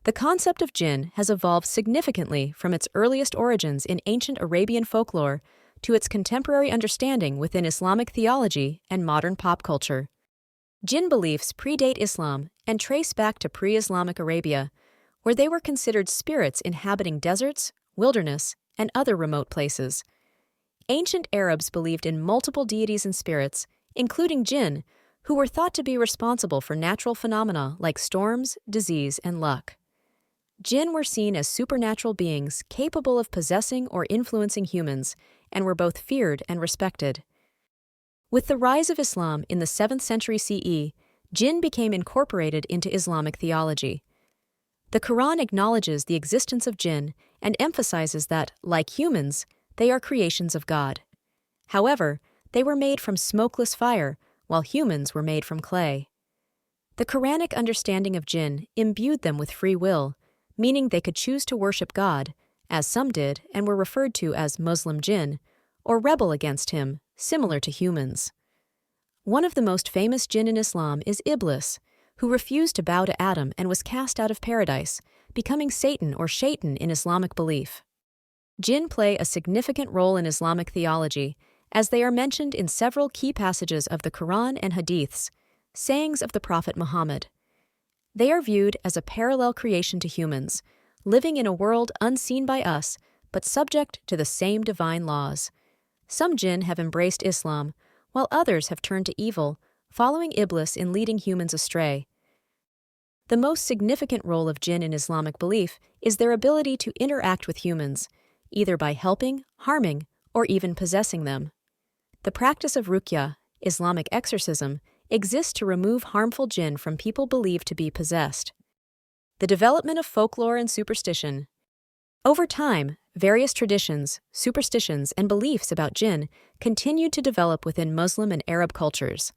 The concept of jinn has evolved significantly from its earliest origins in ancient Arabian folklore to its contemporary understanding within Islamic theology and modern pop culture. Jinn beliefs predate Islam and trace back to pre-Islamic Arabia, where they were considered spirits inhabiting deserts, wilderness, and other remote places. Ancient Arabs believed in multiple deities and spirits, including jinn, who were thought to be responsible for natural phenomena like storms, disease, and luck. Jinn were seen as supernatural beings capable of possessing or influencing humans, and were both feared and respected. With the rise of Islam in the 7th century CE, jinn became incorporated into Islamic theology. The Quran acknowledges the existence of jinn and emphasizes that, like humans, they are creations of God. However, they were made from smokeless fire, while humans were made from clay. The Quranic understanding of jinn imbued them with free will, meaning they could choose to worship God, as some did and were referred to as Muslim jinn, or rebel against him, similar to humans. One of the most famous jinn in Islam is Iblis, who refused to bow to Adam and was cast out of paradise, becoming Satan or Shaitan in Islamic belief. Jinn play a significant role in Islamic theology, as they are mentioned in several key passages of the Quran and Hadiths, sayings of the Prophet Muhammad. They are viewed as a parallel creation to humans, living in a world unseen by us, but subject to the same divine laws. Some jinn have embraced Islam, while others have turned to evil, following Iblis in leading humans astray. The most significant role of jinn in Islamic belief is their ability to interact with humans, either by helping, harming, or even possessing them. The practice of ruqya, Islamic exorcism, exists to remove harmful jinn from people believed to be possessed. The development of folklore and superstition. Over time, various traditions, superstitions, and beliefs about jinn continued to develop within Muslim and Arab cultures.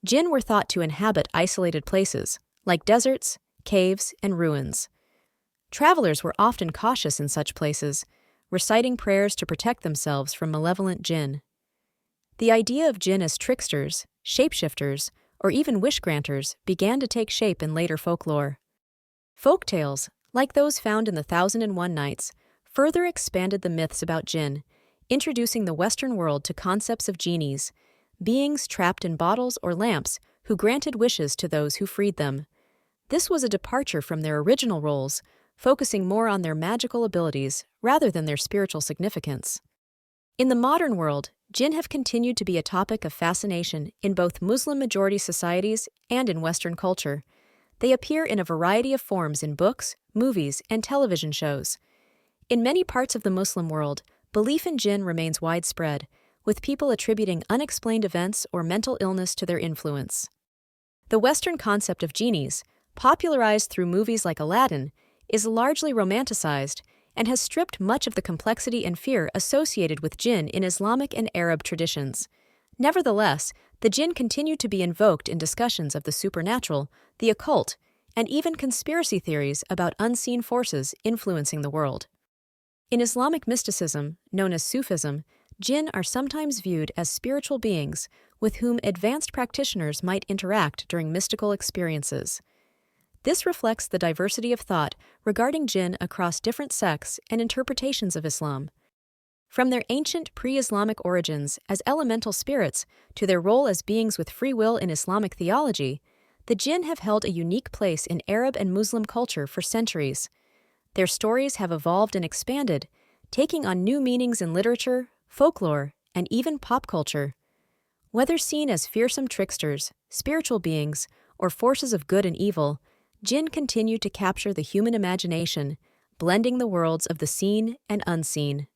Jinn were thought to inhabit isolated places, like deserts, caves, and ruins. Travelers were often cautious in such places, reciting prayers to protect themselves from malevolent jinn. The idea of jinn as tricksters, shapeshifters, or even wish-granters began to take shape in later folklore. Folk tales, like those found in the 1001 Nights, further expanded the myths about jinn, introducing the Western world to concepts of genies, beings trapped in bottles or lamps who granted wishes to those who freed them. This was a departure from their original roles, focusing more on their magical abilities rather than their spiritual significance. In the modern world, jinn have continued to be a topic of fascination in both Muslim-majority societies and in Western culture. They appear in a variety of forms in books, movies, and television shows. In many parts of the Muslim world, belief in jinn remains widespread, with people attributing unexplained events or mental illness to their influence. The Western concept of genies, popularized through movies like Aladdin, is largely romanticized and has stripped much of the complexity and fear associated with jinn in Islamic and Arab traditions. Nevertheless, the jinn continue to be invoked in discussions of the supernatural, the occult, and even conspiracy theories about unseen forces influencing the world. In Islamic mysticism, known as Sufism, jinn are sometimes viewed as spiritual beings with whom advanced practitioners might interact during mystical experiences. This reflects the diversity of thought regarding jinn across different sects and interpretations of Islam. From their ancient pre-Islamic origins as elemental spirits to their role as beings with free will in Islamic theology, the jinn have held a unique place in Arab and Muslim culture for centuries. Their stories have evolved and expanded, taking on new meanings in literature, folklore, and even pop culture. Whether seen as fearsome tricksters, spiritual beings, or forces of good and evil, jinn continue to capture the human imagination, blending the worlds of the seen and unseen.